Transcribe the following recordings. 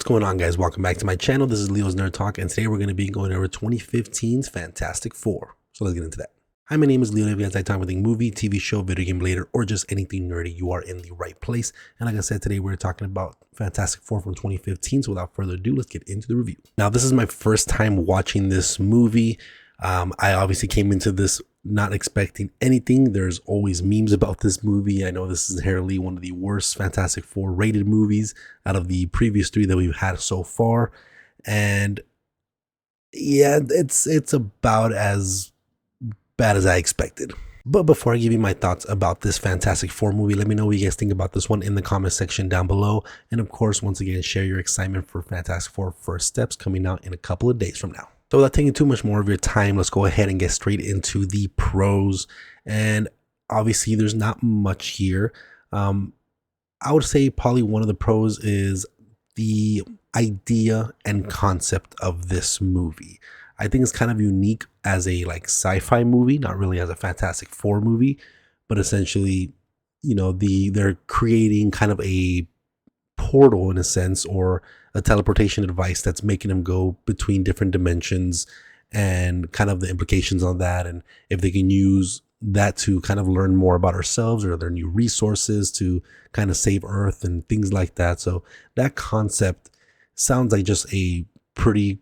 What's going on, guys? Welcome back to my channel. This is Leo's Nerd Talk, and today we're going to be going over 2015's Fantastic Four. So let's get into that. Hi, my name is Leo. If you guys like talking anything movie, TV show, video game related, or just anything nerdy, you are in the right place. And like I said, today we're talking about Fantastic Four from 2015. So without further ado, let's get into the review. Now, this is my first time watching this movie. I obviously came into this not expecting anything. There's always memes about this movie. I know this is inherently one of the worst Fantastic Four rated movies out of the previous three that we've had so far. And yeah, it's about as bad as I expected. But before I give you my thoughts about this Fantastic Four movie, let me know what you guys think about this one in the comment section down below. And of course, once again, share your excitement for Fantastic Four First Steps coming out in a couple of days from now. So without taking too much more of your time, let's go ahead and get straight into the pros. And obviously, there's not much here. I would say probably one of the pros is the idea and concept of this movie. I think it's kind of unique as a sci-fi movie, not really as a Fantastic Four movie, but essentially, you know, they're creating kind of a portal in a sense, or a teleportation device that's making them go between different dimensions, and kind of the implications on that, and if they can use that to kind of learn more about ourselves or their new resources to kind of save Earth and things like that. So that concept sounds like just a pretty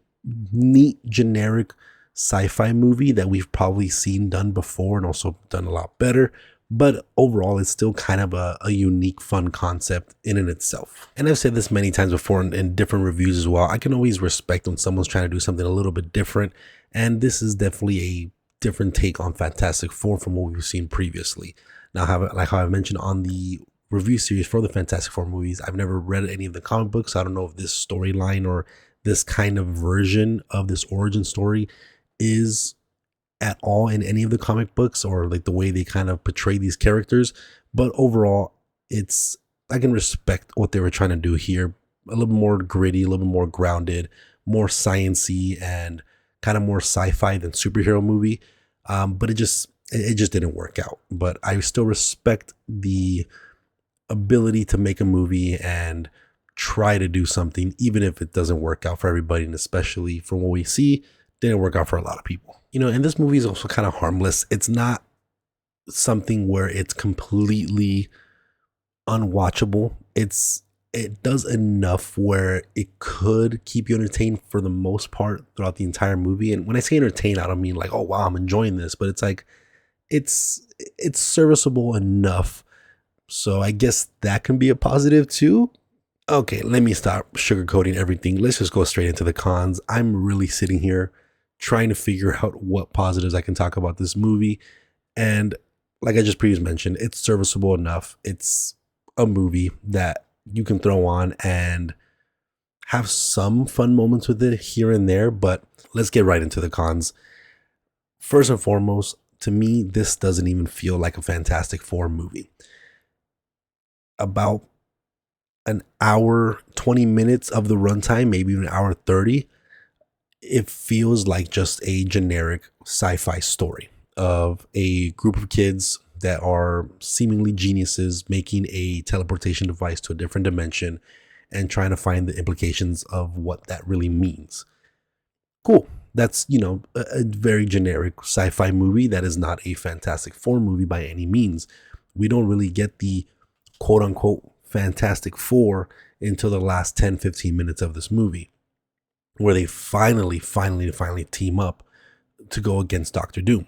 neat generic sci-fi movie that we've probably seen done before and also done a lot better. But overall, it's still kind of a unique, fun concept in and itself. And I've said this many times before in different reviews as well. I can always respect when someone's trying to do something a little bit different. And this is definitely a different take on Fantastic Four from what we've seen previously. Now, like how I mentioned on the review series for the Fantastic Four movies, I've never read any of the comic books. So I don't know if this storyline or this kind of version of this origin story is at all in any of the comic books, or like the way they kind of portray these characters. But overall, I can respect what they were trying to do here. A little more gritty, a little bit more grounded, more science-y, and kind of more sci-fi than superhero movie. But it just didn't work out. But I still respect the ability to make a movie and try to do something, even if it doesn't work out for everybody, and especially from what we see, didn't work out for a lot of people. You know, and this movie is also kind of harmless. It's not something where it's completely unwatchable. It does enough where it could keep you entertained for the most part throughout the entire movie. And when I say entertained, I don't mean like, oh wow, I'm enjoying this, but it's like it's serviceable enough. So I guess that can be a positive too. Okay, let me stop sugarcoating everything. Let's just go straight into the cons. I'm really sitting here trying to figure out what positives I can talk about this movie. And like I just previously mentioned, it's serviceable enough. It's a movie that you can throw on and have some fun moments with it here and there. But let's get right into the cons. First and foremost, to me, this doesn't even feel like a Fantastic Four movie. About an hour, 20 minutes of the runtime, maybe an hour 30, it feels like just a generic sci-fi story of a group of kids that are seemingly geniuses making a teleportation device to a different dimension and trying to find the implications of what that really means. Cool. That's, you know, a very generic sci-fi movie that is not a Fantastic Four movie by any means. We don't really get the quote unquote Fantastic Four until the last 10-15 minutes of this movie, where they finally team up to go against Doctor Doom.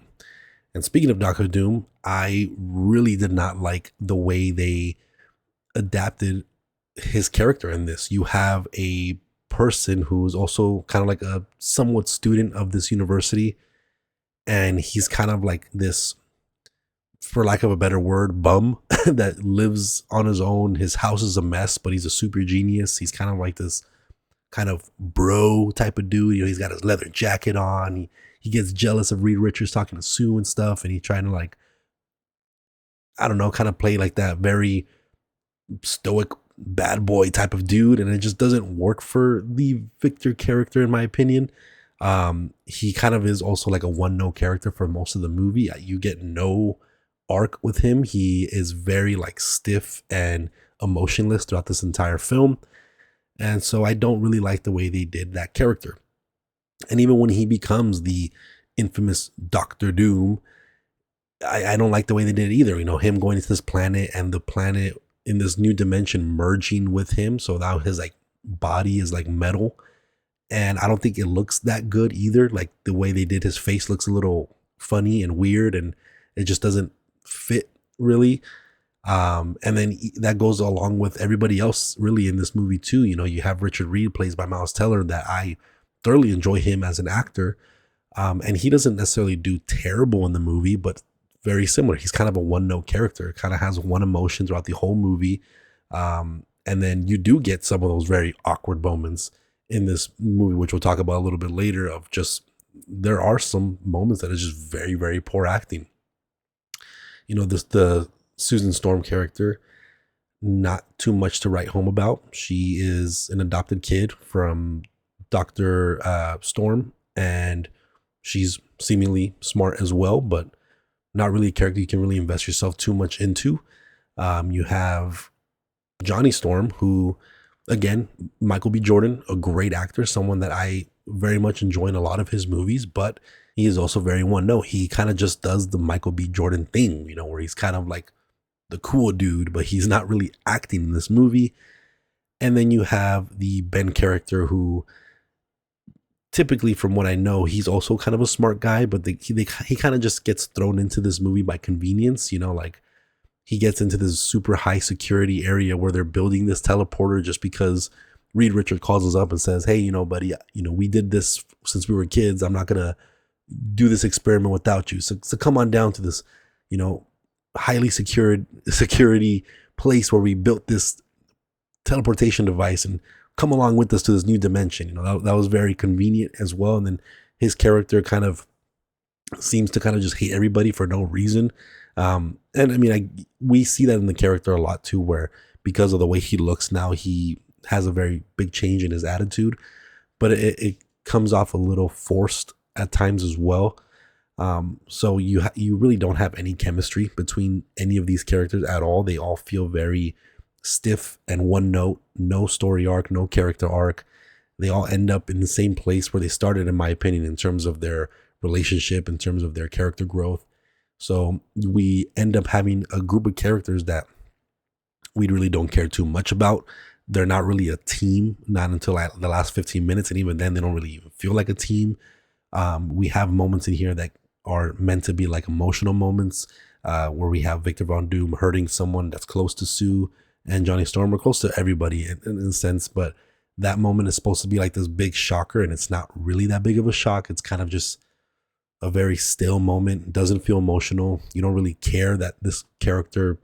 And speaking of Doctor Doom, I really did not like the way they adapted his character in this. You have a person who's also kind of like a somewhat student of this university, and he's kind of like this, for lack of a better word, bum that lives on his own. His house is a mess, but he's a super genius. He's kind of like this kind of bro type of dude. You know, he's got his leather jacket on. He gets jealous of Reed Richards talking to Sue and stuff, and he's trying to, like, I don't know, kind of play like that very stoic bad boy type of dude, and it just doesn't work for the Victor character, in my opinion. He kind of is also like a one-note character for most of the movie. You get no arc with him. He is very like stiff and emotionless throughout this entire film. And so I don't really like the way they did that character. And even when he becomes the infamous Doctor Doom, I don't like the way they did it either. You know, him going to this planet and the planet in this new dimension merging with him. So now his like body is like metal. And I don't think it looks that good either. Like the way they did his face looks a little funny and weird, and it just doesn't fit really. And then that goes along with everybody else really in this movie too. You know, you have Richard Reed, plays by Miles Teller, that I thoroughly enjoy him as an actor. And he doesn't necessarily do terrible in the movie, but very similar. He's kind of a one-note character, kind of has one emotion throughout the whole movie. And then you do get some of those very awkward moments in this movie, which we'll talk about a little bit later, of just, there are some moments that is just very, very poor acting. You know, the Susan Storm character, not too much to write home about. She is an adopted kid from Dr. Storm, and she's seemingly smart as well, but not really a character you can really invest yourself too much into. You have Johnny Storm, who, again, Michael B. Jordan, a great actor, someone that I very much enjoy in a lot of his movies, but he is also very one note. He kind of just does the Michael B. Jordan thing, you know, where he's kind of like the cool dude, but he's not really acting in this movie. And then you have the Ben character, who typically, from what I know, he's also kind of a smart guy, but he kind of just gets thrown into this movie by convenience. You know, like he gets into this super high security area where they're building this teleporter just because Reed Richard calls us up and says, hey, you know, buddy, you know, we did this since we were kids. I'm not going to do this experiment without you. So come on down to this, you know, highly secured security place where we built this teleportation device, and come along with us to this new dimension. You know, that was very convenient as well. And then his character kind of seems to kind of just hate everybody for no reason. And I mean, we see that in the character a lot too, where because of the way he looks now, he has a very big change in his attitude, but it comes off a little forced at times as well. So you really don't have any chemistry between any of these characters at all. They all feel very stiff and one note, no story arc, no character arc. They all end up in the same place where they started, in my opinion, in terms of their relationship, in terms of their character growth. So we end up having a group of characters that we really don't care too much about. They're not really a team, not until the last 15 minutes. And even then, they don't really even feel like a team. We have moments in here that are meant to be like emotional moments, where we have Victor Von Doom hurting someone that's close to Sue and Johnny Storm, or close to everybody in a sense. But that moment is supposed to be like this big shocker, and it's not really that big of a shock. It's kind of just a very still moment. It doesn't feel emotional. You don't really care that this character,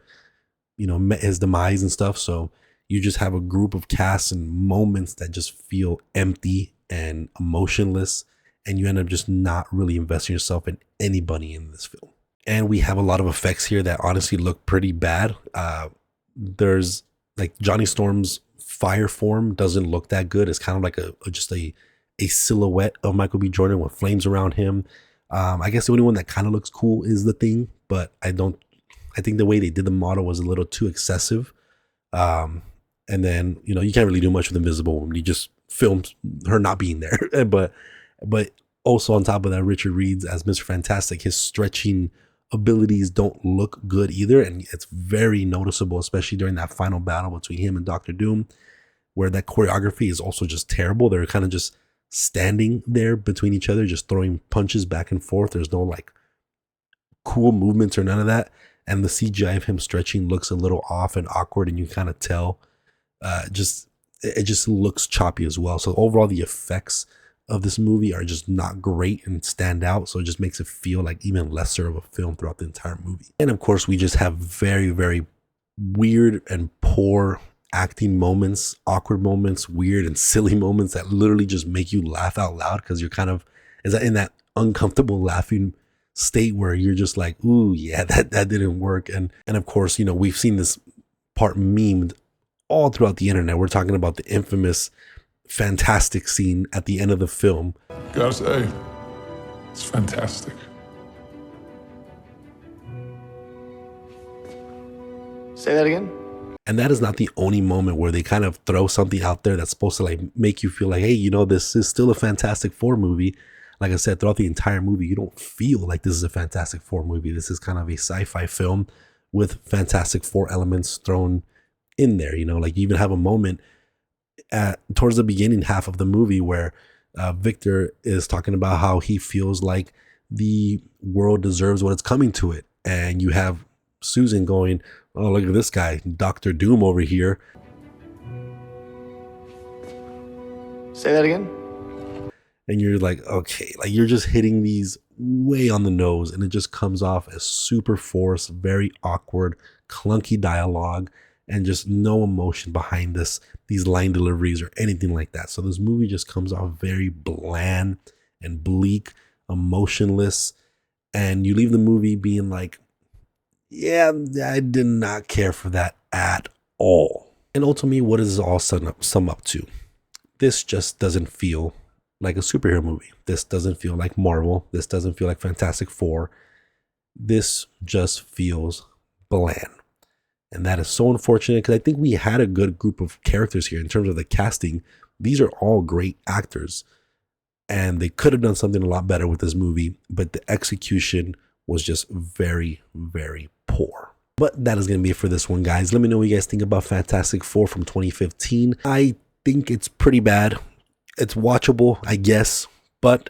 you know, met his demise and stuff. So you just have a group of casts and moments that just feel empty and emotionless, and you end up just not really investing yourself in anybody in this film. And we have a lot of effects here that honestly look pretty bad. There's like Johnny Storm's fire form doesn't look that good. It's kind of like just a silhouette of Michael B. Jordan with flames around him. I guess the only one that kind of looks cool is the Thing, but I think the way they did the model was a little too excessive. And then, you know, you can't really do much with Invisible Woman. You just film her not being there. but also on top of that, Richard Reed's as Mr. Fantastic, his stretching abilities don't look good either. And it's very noticeable, especially during that final battle between him and Dr. Doom, where that choreography is also just terrible. They're kind of just standing there between each other, just throwing punches back and forth. There's no like cool movements or none of that. And the CGI of him stretching looks a little off and awkward, and you kind of tell it just looks choppy as well. So overall, the effects of this movie are just not great and stand out. So it just makes it feel like even lesser of a film throughout the entire movie. And of course, we just have very, very weird and poor acting moments, awkward moments, weird and silly moments that literally just make you laugh out loud, because you're kind of in that uncomfortable laughing state where you're just like, ooh, yeah, that didn't work. And of course, you know, we've seen this part memed all throughout the internet. We're talking about the infamous fantastic scene at the end of the film. Gotta say, it's fantastic. Say that again? And that is not the only moment where they kind of throw something out there that's supposed to like make you feel like, hey, this is still a Fantastic Four movie. Like I said, throughout the entire movie, you don't feel like this is a Fantastic Four movie. This is kind of a sci-fi film with Fantastic Four elements thrown in there. Like you even have a moment towards the beginning half of the movie where Victor is talking about how he feels like the world deserves what it's coming to it. And you have Susan going, oh, look at this guy, Dr. Doom over here. Say that again? And you're like, okay, like you're just hitting these way on the nose, and it just comes off as super forced, very awkward, clunky dialogue, and just no emotion behind these line deliveries or anything like that. So this movie just comes off very bland and bleak, emotionless, and you leave the movie being like, yeah, I did not care for that at all. And ultimately, what does this all sum up to? This just doesn't feel like a superhero movie. This doesn't feel like Marvel. This doesn't feel like Fantastic Four. This just feels bland. And that is so unfortunate, because I think we had a good group of characters here in terms of the casting. These are all great actors, and they could have done something a lot better with this movie, but the execution was just very, very poor. But that is going to be it for this one, guys. Let me know what you guys think about Fantastic Four from 2015. I think it's pretty bad. It's watchable, I guess, but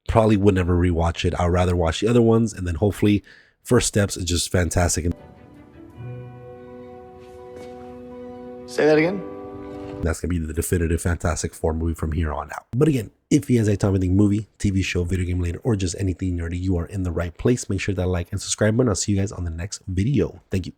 probably would never rewatch it. I'd rather watch the other ones, and then hopefully First Steps is just fantastic. Say that again? That's going to be the definitive Fantastic Four movie from here on out. But again, if you guys like anything movie, TV show, video game related, or just anything nerdy, you are in the right place. Make sure that like and subscribe button. I'll see you guys on the next video. Thank you.